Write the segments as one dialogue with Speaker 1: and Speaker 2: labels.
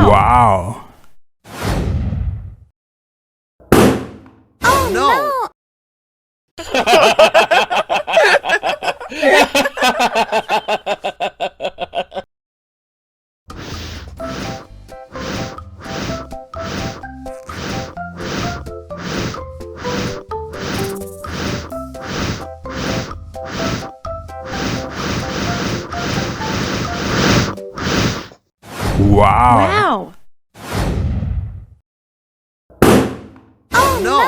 Speaker 1: Wow.
Speaker 2: Oh no!
Speaker 1: Wow.
Speaker 2: Oh no!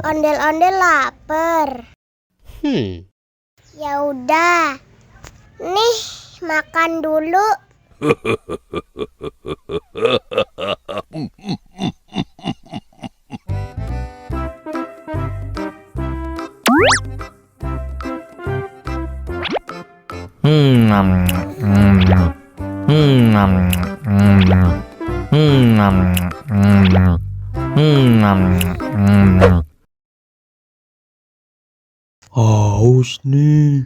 Speaker 3: Ondel-ondel lapar. Ya udah. Nih, makan dulu.
Speaker 1: Haus nih.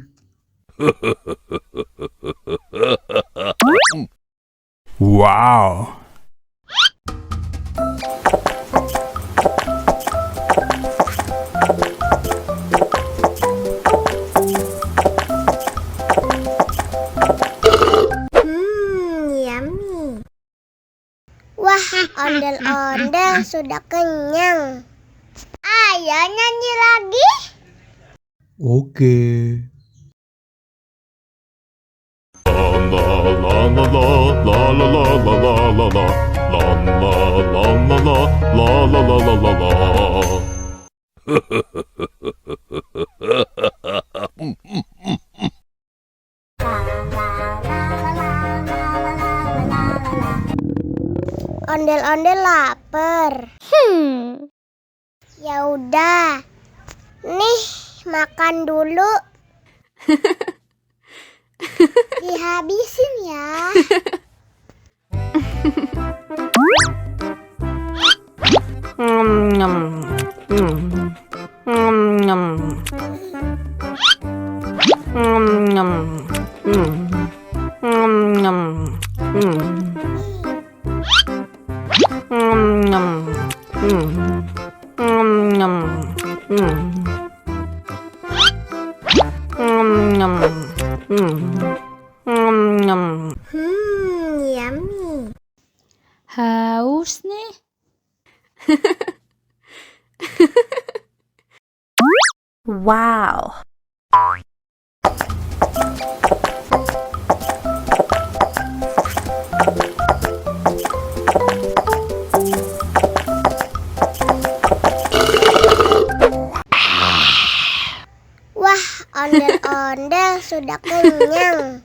Speaker 1: Wow.
Speaker 3: Yummy. Wah, ondel-ondel sudah kenyang. Ayo nyanyi lagi.
Speaker 1: Oke.
Speaker 3: Ondel-ondel lapar. Ya udah. Nih, makan dulu. Dihabisin ya. Yummy.
Speaker 4: Haus nih. Wow.
Speaker 3: Wah, ondel-ondel sudah kenyang.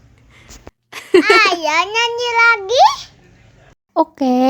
Speaker 3: Ayo nyanyi lagi.
Speaker 4: Oke.